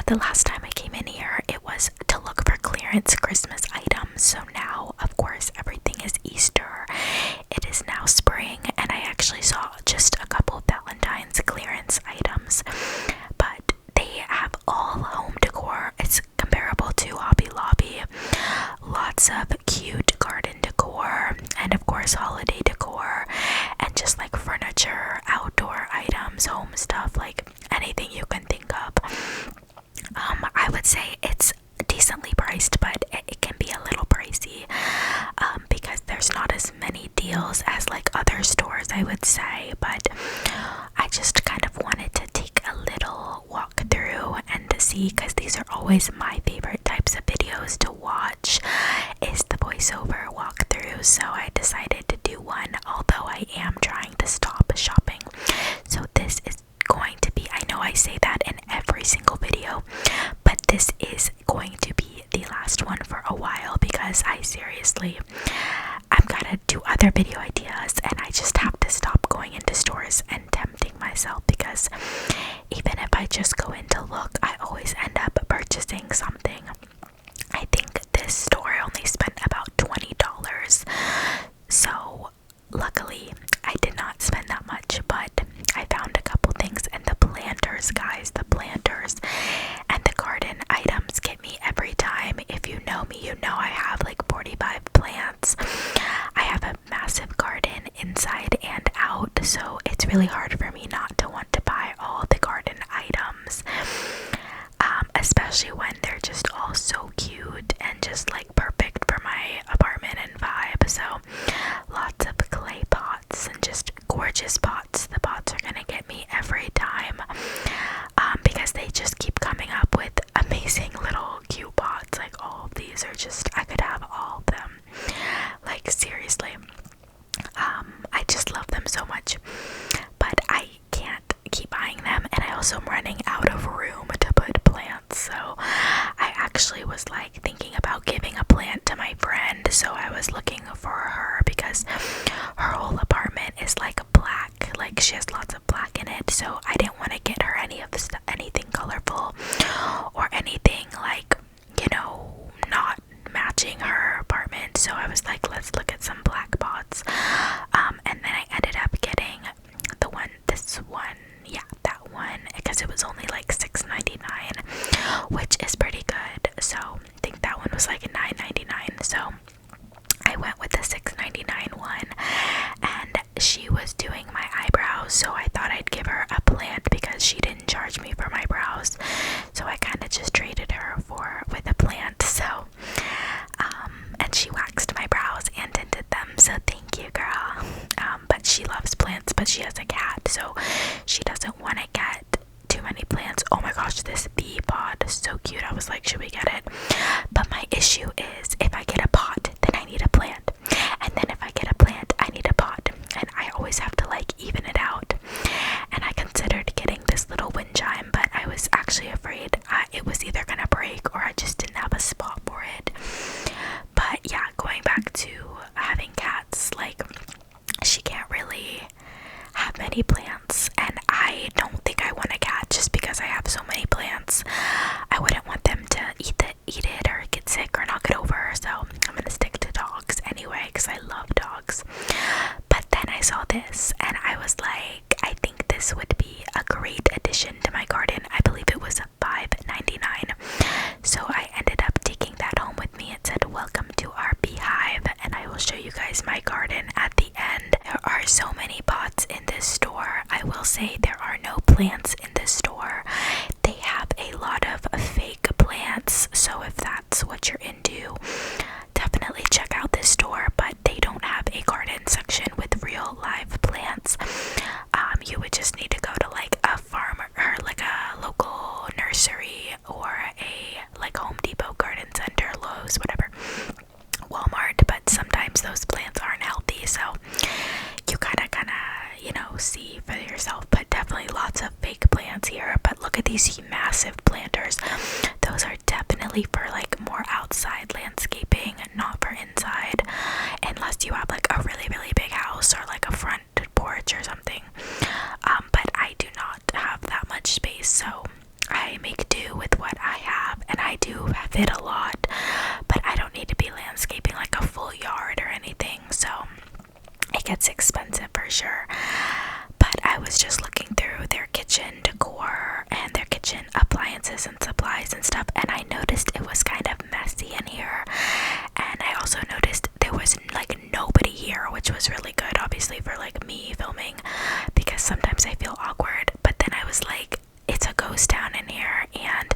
the last time I came in here, it was to look for clearance Christmas items. So now, of course, everything is Easter. It is now spring, and I actually saw just a couple of Valentine's clearance items, but they have all home decor. It's comparable to Hobby Lobby. Lots of cute garden decor, and of course holiday decor, and just like furniture, outdoor items, home stuff, like anything you can think of. I would say it's decently priced, but it can be a little pricey because there's not as many deals as like other stores, I would say. But I just kind of wanted to take a little walk through and to see, because these are always my favorite types of videos to watch, is the voiceover walkthrough. So I decided to do one, although I am trying to stop shopping. So this is going to be, I know I say that in every single video, but this is going to be the last one for a while, because I'm gonna do other video ideas, and I just have to stop going into stores and tempting myself, because even if I just go in to look, I always end up purchasing something. I think this store only spent about $20, so luckily I did not spend that much, but I found a couple things. And the planters, guys, the planters and the garden items get me every time. If you know me, you know I have like 45 plants. I have a massive garden inside and out, so it's really hard for me not to want to buy all the garden items, especially when they're just all so cute and just like perfect for my apartment and vibe. So lots of clay pots and just gorgeous pots. The pots are gonna get me every time, because they just keep coming up with amazing little cute pots. Like all of these are just, I could have all of them, like seriously. I just love them so much, but I can't keep buying them, and I also am running out of room to put plants. So I actually was like thinking about giving a plant to my friend. So I was looking for her, because her whole apartment is like black, like she has lots of black in it. So I didn't want to get her anything colorful or anything like, not matching her apartment. So I was like, let's look at some black pots, and then I ended up getting that one, because it was only like $6.99, which is pretty good. So I think that one was like $9.99. So I went with the $6.99 one, and she was doing my eyebrows, so I thought I'd give her a plant because she didn't charge me for my brows. So I kind of just traded her with a plant. So and she waxed my brows and tinted them, so thank you, girl. But she loves plants, but she has a cat, so she doesn't want to get too many plants. Oh my gosh, this bee pod is so cute. I was like, should we get it? But my issue is, if I get a pot, then I need a plant, and then if I get a plant, I need a pot, and I always have to like even it out. And I considered getting this little wind chime, but I was actually afraid it was either gonna break or I just didn't have a spot for it. But yeah, going back to having cats, like, she can't really have many plants, and I don't think I want a cat just because I have so many plants. I wouldn't want them to eat it or get sick or knock it over, so I'm gonna stick to dogs anyway, because I love dogs. But then I saw this, and I was like, I think this would be a great addition to my garden. I believe it was $5.99, so I ended up taking that home with me. It said, welcome to our beehive, and I will show you guys my garden at the end. There are so many pots in this store. I will say there are no plants in this store. They have a lot of fake plants, so if that's what you're into, definitely check out this store. But they don't have a garden section with real live plants. You would just need to go to like a farmer or like a local nursery or a like Home Depot garden center, Lowe's, whatever, Walmart. But sometimes those plants aren't healthy, so you gotta see for yourself. But definitely lots of fake plants here. But look at these massive planters. Those are definitely for like more outside landscaping, not for inside, unless you have like a really, really big house or like a front porch or something. But I do not have that much space, so I make do with what gets expensive for sure. But I was just looking through their kitchen decor and their kitchen appliances and supplies and stuff, and I noticed it was kind of messy in here. And I also noticed there was like nobody here, which was really good, obviously, for like me filming, because sometimes I feel awkward. But then I was like, it's a ghost town in here, and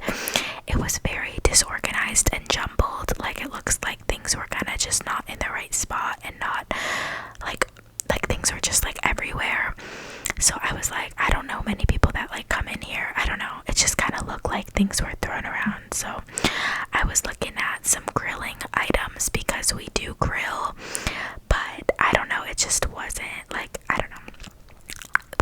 it was very disorganized and jumbled. Like, it looks like things were kind of just not in the right spot, and not like things were just like everywhere. So I was like, I don't know many people that like come in here. I don't know, it just kind of looked like things were thrown around. So I was looking at some grilling items because we do grill, but I don't know, it just wasn't like, I don't know,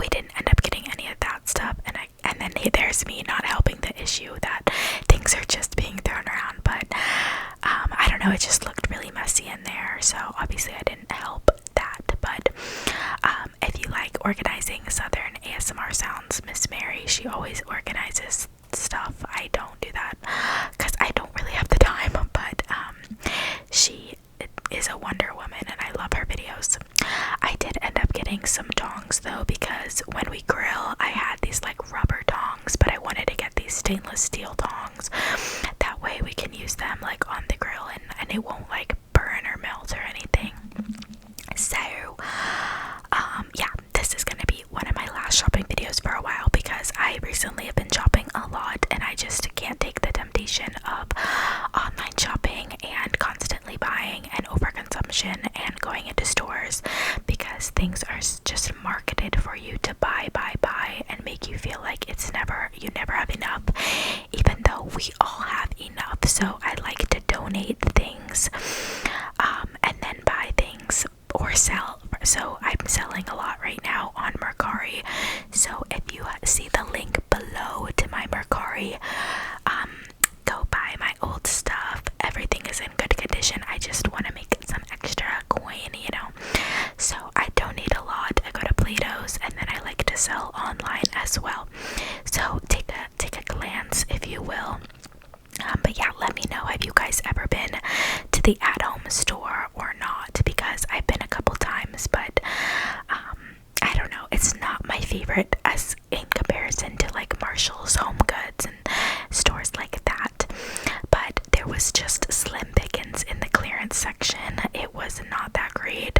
we didn't end up getting any of that stuff. And then there's me not helping the issue that things are just being thrown around. But I don't know, it just looked really messy in there, so obviously I didn't help that. But if you like organizing Southern ASMR sounds, Miss Mary, she always organizes stuff. I don't do that because I don't really have the time, but she is a Wonder Woman and I love her videos. I did end up getting some tongs though, because when we grill, I had these like rubber tongs, but I wanted to get these stainless steel tongs. That way we can use them like on the grill, and it won't like burn or melt or anything. So yeah, this is gonna be one of my last shopping videos for a while, because I recently have been shopping a lot and I just can't take the temptation of online shopping and constantly buying and overconsumption and going into stores, because things are just marketed for you to buy and make you feel like you never have enough, even though we all have enough. So I like to donate things and then buy things or sell. So I'm selling a lot right now on Mercari. So if you see the link below to my Mercari, go buy my old stuff. Everything is in good condition. I just want to make some extra coin, you know. So I donate a lot. I go to Plato's, and then I like to sell online as well. So take a glance, if you will. But yeah, let me know, have you guys ever been to the at-home store or not? Because I've been a couple times, but I don't know, it's not my favorite as in comparison to like Marshall's, Home Goods, and stores like that. But there was just slim pickings in the clearance section. It was not that great,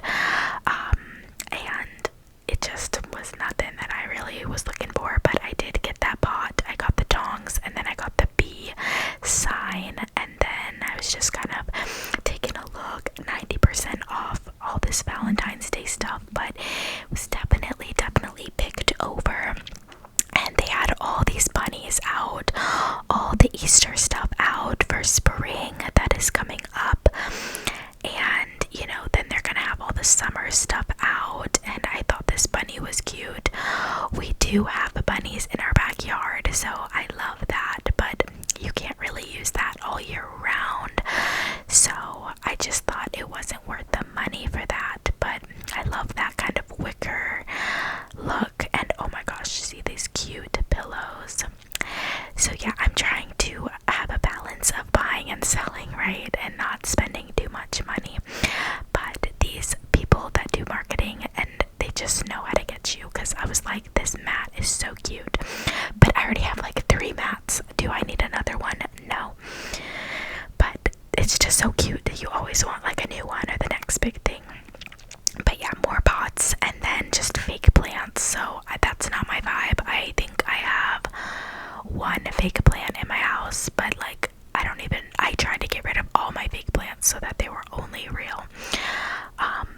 and it just was nothing that I really was looking for. But I did get that pot, I got the tongs, and then I got the B sign, and then I was just kind of taking a look. 90% off all this Valentine's Day stuff, but it was definitely picked over. And they had all these bunnies out, all the Easter stuff out for spring that is coming up, and you know, then they're gonna have all the summer stuff out. And I thought this bunny was cute. We do have bunnies in our backyard, so I love that, but you can't really use that all year round, so I just thought it wasn't worth the money for that. But I love that kind of wicker look, and oh my gosh, see these cute pillows. So yeah, I'm trying to have a balance of buying and selling, right, and not spending too much money. But these people that do marketing, and they just know how to get you, because I was like, this mat is so cute, but I already have like 3 mats. Do I need another one? No. But it's just so cute that you always want like a new one or the next big thing. But yeah, more pots and then just fake plants. So that's not my vibe. I think I have one fake plant in my house, but like I tried to get rid of all my fake plants so that they were only real,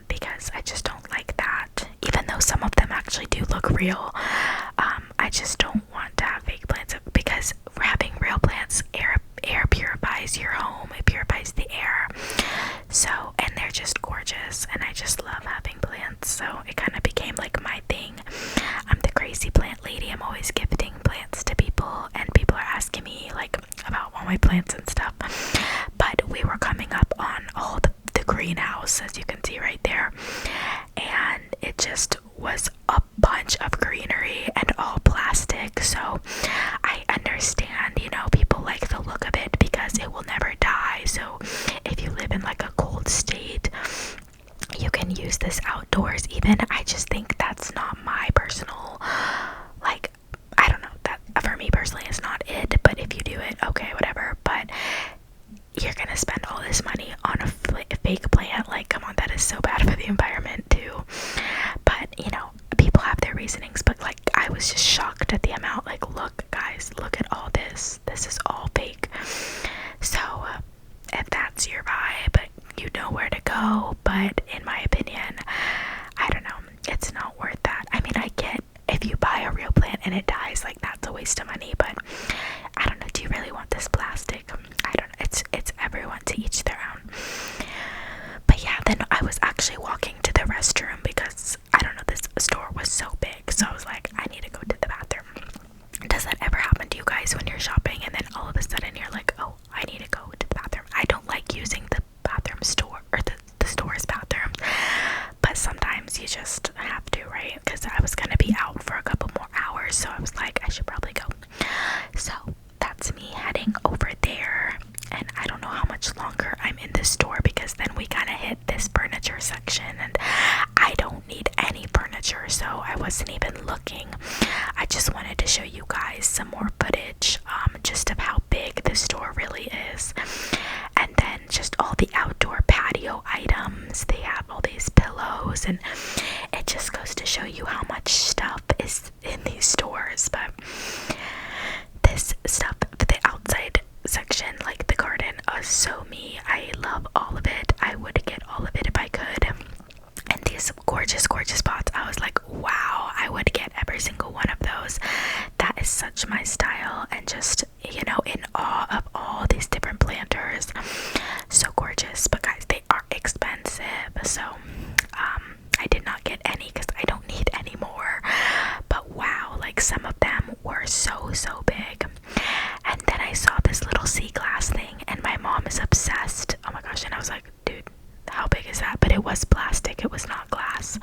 because I just don't like that. Even though some of them actually do look real, I just don't want to have fake plants, because having real plants, air purifies your home, it purifies the air. So, and they're just gorgeous, and I just love having plants. So it kind of became like my thing. I'm the crazy plant lady. I'm always gifting plants to people, and people are asking me like about all my plants and stuff. But we were coming up on all the greenhouse, as you can see right there, and it just was a bunch of greenery and all plastic. So I understand, you know, people like the look of it because it will never die. So if you live in like a cold state, you can use this outdoors even. I just think that's not my personal, like, I don't know, that for me personally is not it, but if you do it, okay, whatever. But you're gonna spend all this money on a fake plant, like, come on, that is so bad for the environment too. But you know, people have their reasonings, but like, I was just shocked at the amount. Like, look guys, look at all this is all fake. So if that's your vibe, you know where to go. But in my opinion, I don't know, it's not worth that. I mean, I get if you buy a real plant and it dies, like, that's a waste of money, but I don't know, do you really want this plastic? I don't know, it's everyone to each their own. But yeah, then I was actually walking to the restroom because, I don't know, this store was so big, so I was like, I need to go to the bathroom. Does that ever happen to you guys when you're shopping and then all of a sudden you're like, oh, I need to go to the bathroom? I don't like using the bathroom store, or the store's bathroom, but sometimes you just have to, right? Because I was gonna be out for a couple more hours, so I was like, I should probably go. So that's me heading over there, and I don't know how much longer I'm in this store, because then we kind of hit this furniture section, and I don't need any furniture, so I wasn't even looking. I just wanted to show you guys some more footage, just of how big this store really is. And then just all the outdoor patio items. They have all these pillows, and it just goes to show you how much stuff is in these stores. But this stuff, the outside section, like the garden, is so me. I love all of it. I would get all of it if I could. And these gorgeous pots, I was like, wow, I would get every single one of those. That is such my style, and just, you know, in awe of all these different planters. So gorgeous. But guys, they are expensive, so I did not get any because I don't need any more. But wow, like, some of them were so big. And then I saw this little sea glass thing, and my mom is obsessed. Oh my gosh. And I was like, dude, how big is that? But it was plastic, it was not glass.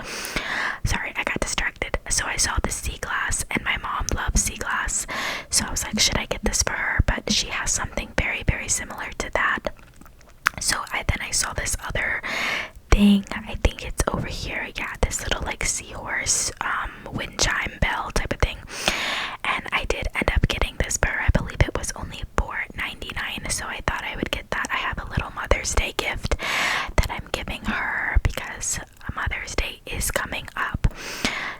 Sorry, I got distracted. So I saw the sea glass, and my mom loves sea glass, so I was like, should I get this for her? But she has something very similar to that. So then I saw this other thing, I think it's over here, yeah, this little like seahorse wind chime bell type of thing. And I did end up getting this for her. I believe it was only $4.99, so I thought I would get that. I have a little Mother's Day gift that I'm giving her because Mother's Day is coming up.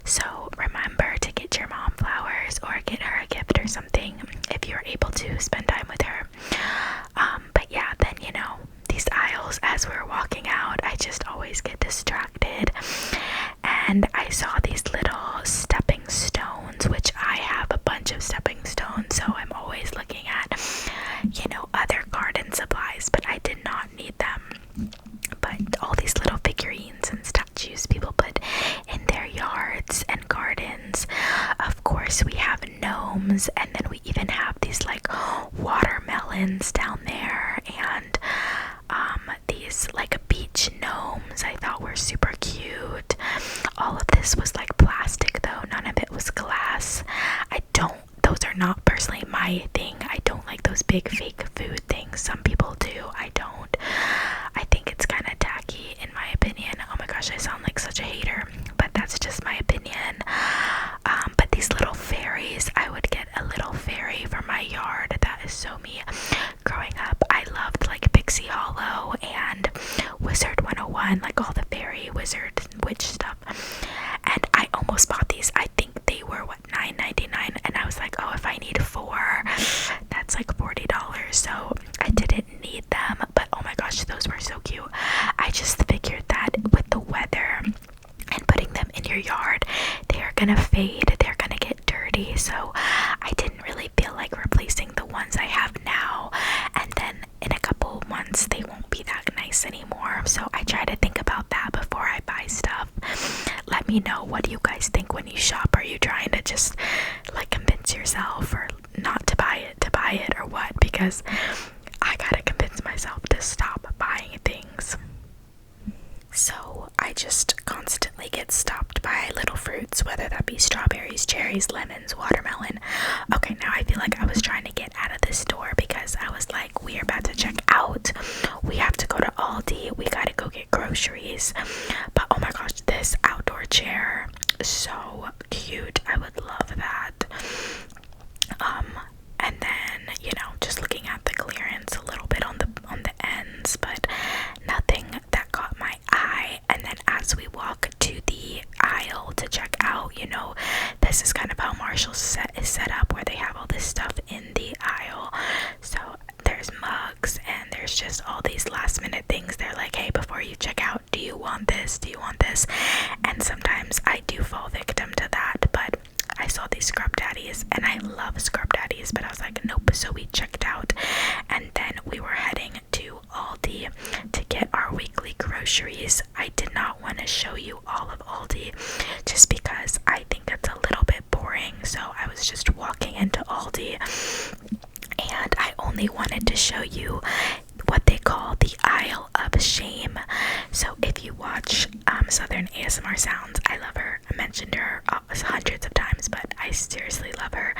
So remember to get your mom flowers or get her a gift or something if you're able to spend time with her. But yeah, then, you know, these aisles, as we're walking out, I just always get distracted, and I saw these little stepping stones, which I have a bunch of stepping stones, so I'm always looking at, you know, other garden supplies, but I did not need them. But all these little figurines and statues people put in their yards and gardens. Of course, we have gnomes, and then we even have these like watermelons down there, and these like beach gnomes I thought were super cute. All of this was like plastic though, none of it was glass. Those are not personally my thing. I don't like those big fake food things. Some people do, I don't. I think it's kind of tacky in my opinion. Oh my gosh, I sound like such a hater, but that's just my opinion. But these little fairies, I would get a little fairy for my yard. That is so me. Growing up, I loved like Pixie Hollow and Wizard 101, like all the fairy, wizard, witch stuff. And I almost bought these. I think they were $9.99, and I was like, oh, if I need 4, that's like $40. So I didn't need them, but oh my gosh, those were so cute. I just figured that with the weather and putting them in your yard, they are gonna fade, they're gonna get dirty, so I didn't really feel like replacing the ones I have now, and then in a couple months they won't be that nice anymore. So I try to think about that before I buy stuff. Let me know, what do you guys think when you shop? Are you trying to just like convince yourself or not to buy it or what? Because I gotta convince myself to stop buying things. So I just constantly get stopped by little fruits, whether that be strawberries, cherries, lemons, watermelon. Okay, now I feel like I was trying to get out of this store because I was like, we are about to check out. We have to go to Aldi. We gotta go get groceries. But oh my gosh, this outdoor so cute. I would love that. And then, you know, just looking at the clearance a little bit on the ends, but nothing that caught my eye. And then as we walk to the aisle to check out, you know, this is kind of how Marshall's is set up, where they have all this stuff in the aisle. So there's mugs and there's just all these last minute things. They're like, hey, before you check out, do you want this? Do you want this? And sometimes I do fall victim to that, but I saw these scrub daddies and I love scrub daddies, but I was like, nope. So we checked out and then we were heading to Aldi to get our weekly groceries. I did not want to show you all of Aldi just because I think it's a little bit boring. So I was just walking into Aldi and I only wanted to show you what they call the aisle of shame. So if you watch Southern ASMR Sounds, I love her. I mentioned her hundreds of times, but I seriously love her.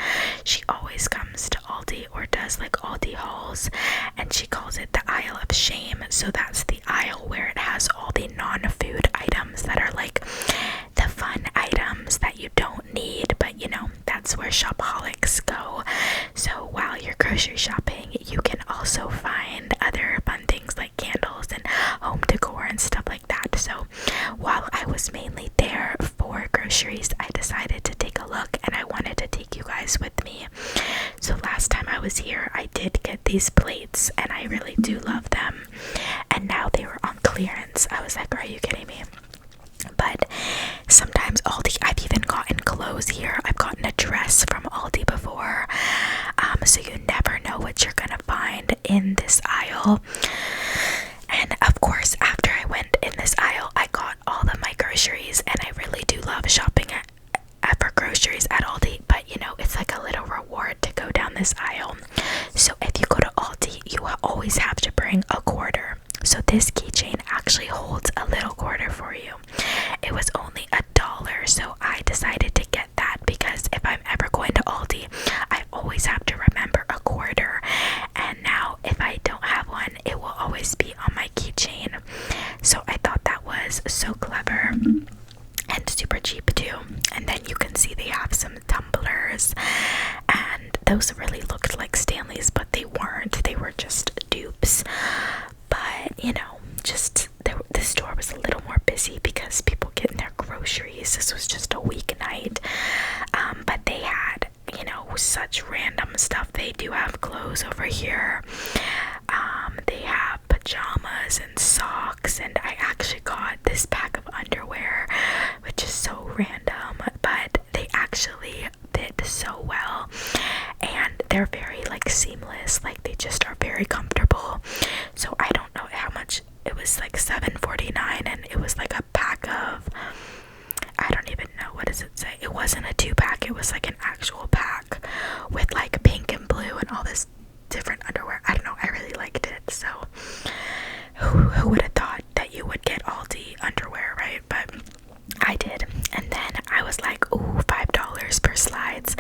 She always comes to Aldi or does like Aldi hauls, and she calls it the aisle of shame. So that's the aisle where it has all the non-food items that are like the fun items that you don't need, but you know, that's where shopaholics go. So while you're grocery shopping, you can also find other fun things like candles and home decor and stuff like that. So while I was mainly there for groceries, I decided to take a look and I wanted to take you guys with me. So last time I was here, I did get these plates and I really do love them. And now they were on clearance. I was like, are you kidding me? But sometimes Aldi, I've even gotten clothes here. I've gotten a dress from Aldi before. So you never know what you're gonna find in this aisle. And of course, after I went in this aisle, I got all of my groceries, and I really do love shopping for groceries at Aldi. But you know, it's like a little reward to go down this aisle. So if you go to Aldi, you always have to bring a quarter. So this keychain actually holds a little quarter for you. It was only $1, so I decided to get that because if I'm ever going to Aldi, I always have to remember a quarter. And now if I don't have one, it will always be on my keychain. So I thought that was so clever and super cheap too. And then you can see they have some tumblers, and those really looked like Stanleys, but they weren't. They were just dupes. But you know, just the store was a little more busy because people getting their groceries. This was just a weeknight. But they had, you know, such random stuff. They do have clothes over here. They have pajamas and socks, and I actually got this pack of underwear, which is so random, but they actually fit so well, and they're very like seamless, like they just are very comfortable. So I don't know how much it was, like $7.49, and it was like a pack of, I don't even know, what does it say? It wasn't a 2-pack, it was like an actual pack with like pink and blue and all this different underwear. I don't know, I really liked it. So who would have thought that you would get Aldi underwear, right? But I did. And then I was like, ooh, $5 per slides,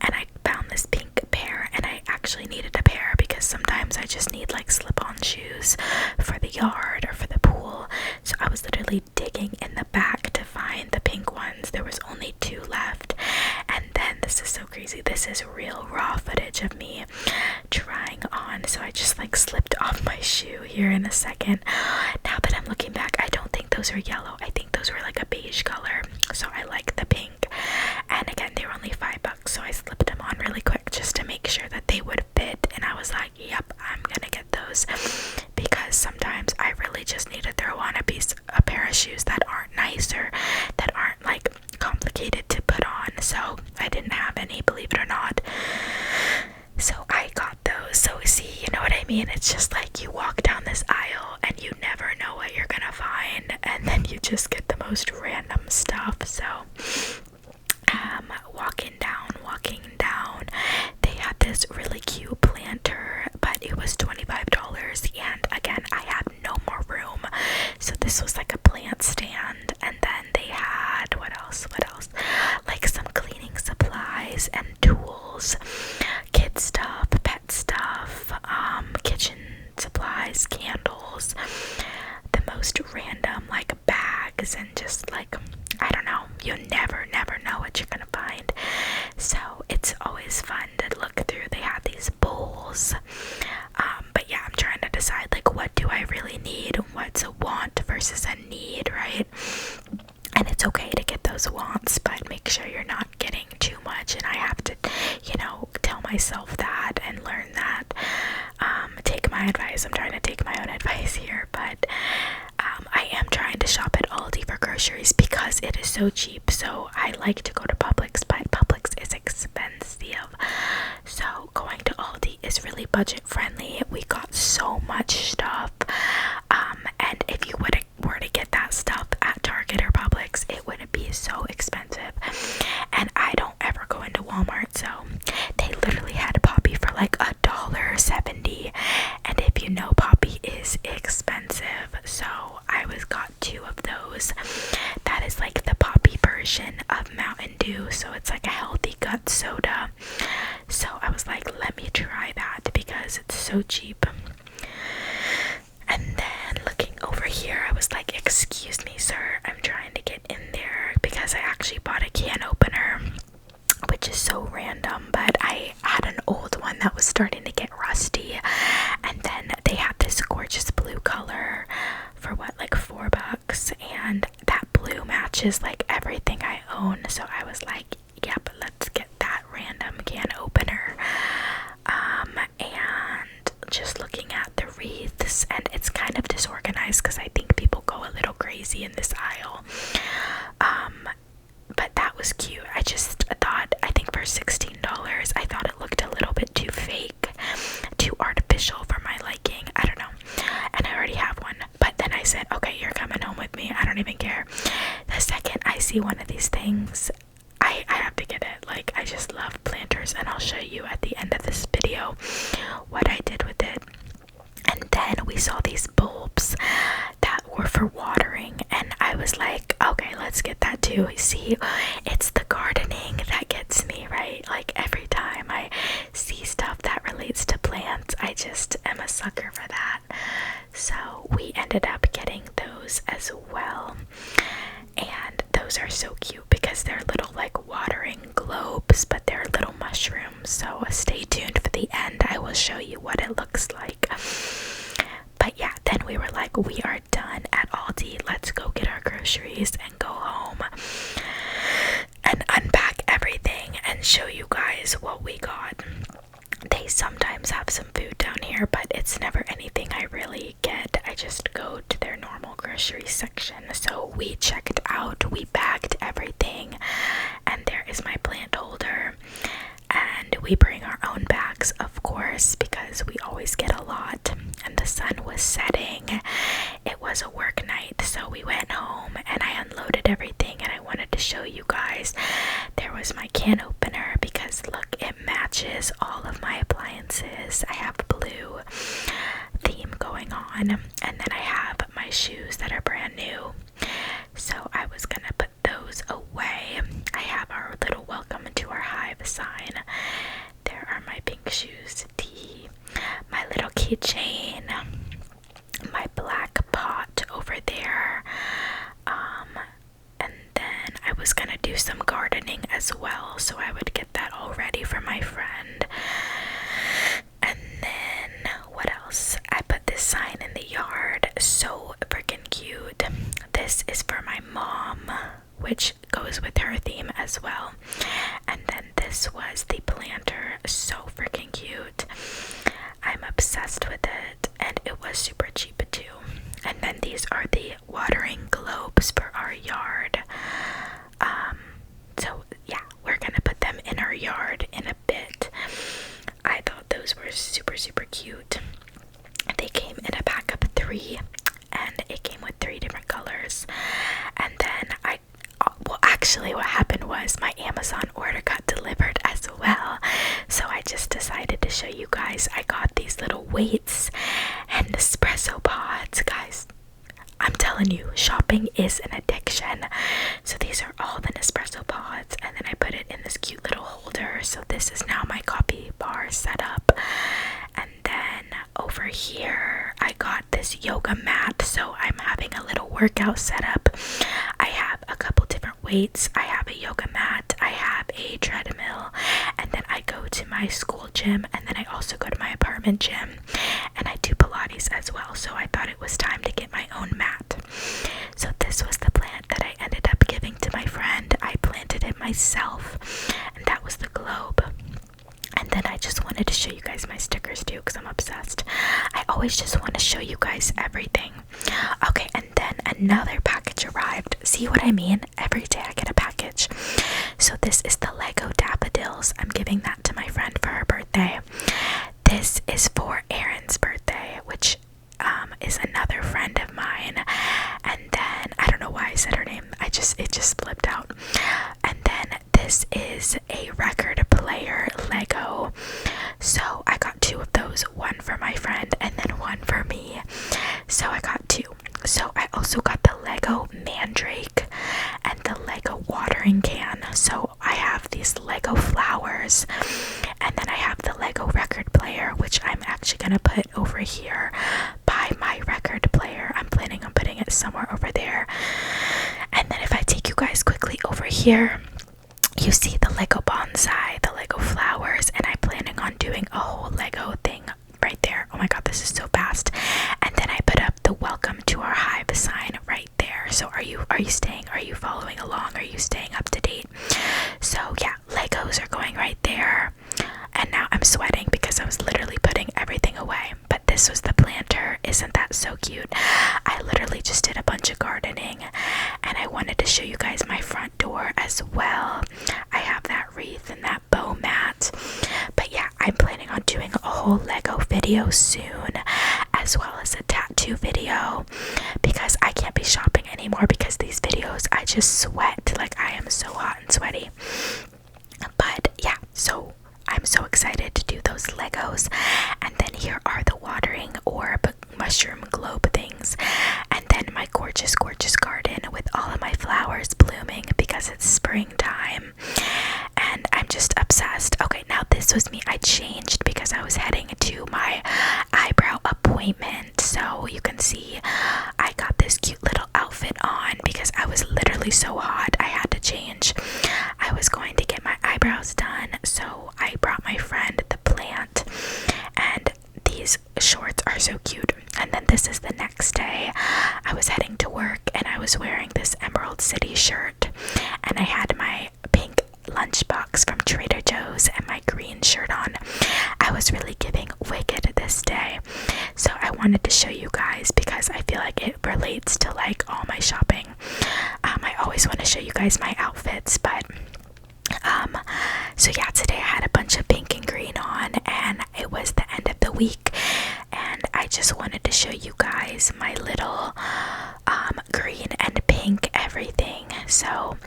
and I found this pink pair, and I actually needed a pair because sometimes I just need like slip-on shoes for the yard or for the pool. So I was literally digging in the back to find the pink ones. There was only 2 left. And then this is so crazy, this is real raw footage of me trying on. So I just like slipped off my shoe here in a second. Now that I'm looking back, I don't think those are yellow. I think those were like a beige color. So I like the pink. And again, they were only $5, so I slipped them on really quick just to make sure that they would fit. And I was like, yep, I'm gonna get those, because sometimes I really just need to throw on a pair of shoes that aren't nice or that aren't like complicated to put on. So I didn't have any, believe it or not. So I got those. So see, you know what I mean? It's just like you walk down this aisle and you never know what you're gonna find, and then you just get the most random stuff. So walking down, they had this really cute planter, but it was $25, and again, I had no more room. So this was like a plant stand, and then they had what else? Like some cleaning supplies and tools, kid stuff, pet stuff, kitchen supplies, candles, the most random like bags, and just like, I don't know, those wants, but make sure you're not getting too much. And I have to, tell myself that and learn that. Take my advice. I'm trying to take my own advice here, but I am trying to shop at Aldi for groceries because it is so cheap. So I like to go to Publix, but Publix is expensive. So going to Aldi is really budget friendly. We got so much stuff. And if you were to get that stuff at Target or Publix, it would be so expensive. And I don't ever go into Walmart, so they literally had Poppy for like $1.70. And if you know, Poppy is expensive, so I got 2 of those. That is like the Poppy version of Mountain Dew, so it's like a healthy gut soda. So I was like, let me try that because it's so cheap. And then looking over here, I was like, excuse me, sir, I'm trying to get in there because I actually bought a can opener, which is so random, but I had an old one that was starting to get rusty, and then they had this gorgeous blue color for like $4, and that blue matches like everything I own, so I was like, yep, let's get that random can opener. And just looking at the wreaths, and it's kind of disorganized because I think people go a little crazy in this aisle. But that was cute. I think for $16, I thought it looked a little bit too fake, too artificial for my liking. I don't know. And I already have one. But then I said, okay, you're coming home with me. I don't even care. The second I see one of these things, I have to get it. Like, I just love planters, and I'll show you at the end of this video what I did with it. And then we saw these bulbs that were for watering, and I was like, okay, let's get that too. See, it's the gardening that gets me, right? Like, every time I see stuff that relates to plants, I just am a sucker for that. So we ended up getting those as well, and those are so cute because they're little like watering globes, but they're little mushrooms. So stay tuned for the end. I will show you what it looks like. But yeah, then we were like, we are done at Aldi. Let's go get our groceries and go home and unpack everything and show you guys what we got. They sometimes have some food down here, but it's never anything I really get. I just go to their normal grocery section. So we checked out, we bagged everything, and there is my plant holder. And we bring our own bags, of course, because we always get a lot. And the sun was setting. It was a work night, so we went home and I unloaded everything, and I wanted to show you guys. There was my can opener because look, it matches all of my appliances. I have blue theme going on, and then I have my shoes that are brand new. So I was gonna put those away. I have our little welcome to our hive sign. There are my pink shoes, my little keychain, my black pot over there, and then I was gonna do some gardening as well, so I would get that all ready for my friend. And then what else? I put this sign in the yard, so freaking cute. This is for my mom, which goes with her theme as well. And then this was the planter, so freaking cute. I'm obsessed with it, and it was super cheap too. And then these are the watering globes for our yard. So yeah, we're gonna put them in our yard in a bit. I thought those were super, super cute. They came in a pack of 3, and it came with 3 different colors. And then actually what happened was my Amazon order got delivered as well, so I just decided to show you guys. I got these little weights and espresso pods. Guys, I'm telling you, shopping is an addiction. So these are all the Nespresso pods, and then I put it in this cute little holder. So this is now my coffee bar setup. And then over here I got this yoga mat, so I'm having a little workout setup. I have a couple different weights. I have a yoga mat, I have a treadmill, and then I go to my school gym, and then I also go to my apartment gym, and I do Pilates as well. So I thought it was time to get my own mat. So this was the plant that I ended up giving to my friend. myself, and that was the globe. And then I just wanted to show you guys my stickers too, because I'm obsessed. I always just want to show you guys everything. Okay, and then another package arrived. See what I mean? Every day I get a package. So this is the Lego daffodils. I'm giving that to my friend for her birthday. This is for Erin's birthday, which is another friend of mine. And then I don't know why I said her name. It just slipped out. And then this is a record player Lego. So I got two of those, one for my friend and then one for me. So I got two. So I also got the Lego mandrake and the Lego watering can. So I have these Lego flowers, and then I have the Lego record player, which I'm actually gonna put over here by my record player. I'm planning on putting it somewhere over there. And then if I take you guys quickly over here, you see the Lego bonsai, the Lego flowers, and I'm planning on doing a whole Lego thing right there. Oh my god, this is so fast. And then I put up the welcome to our hive sign right there. So are you following along? Are you staying up to date? So yeah, Legos are going right there. And now I'm sweating because I was literally putting everything away. But this was the planter. Isn't that so cute? I literally just did a bunch of gardening, and I wanted to show you guys my front door as well. I have that wreath and that bow mat. But yeah, I'm planning on doing a whole Lego video soon, as well as a tattoo video, because I can't be shopping anymore because these videos I just sweat. Like, I am so hot and sweaty. But yeah, so I'm so excited to do those Legos. And then here are the watering orb mushroom globe things, and then my gorgeous garden with all of my flowers blooming because it's springtime, and I'm just obsessed. Okay, now this was me. I changed because I was heading to my eyebrow appointment, so you can see I got this cute little outfit on because I was literally so hot I had to change. I was going to get my eyebrows done, so I brought my friend the plant, and these shorts are so cute. And then this is the next day. I was heading to work and I was wearing this Emerald City shirt, and I had my pink lunchbox from Trader Joe's and my green shirt on. I was really giving wicked this day, so I wanted to show you guys because I feel like it relates to like all my shopping. I always want to show you guys my outfits, but so yeah, today I had a bunch of pink and green on, and it was the end of the week, and I just wanted to show you guys my little green and pink everything. So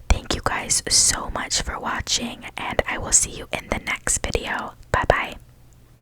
thank you guys so much for watching, and I will see you in the next video.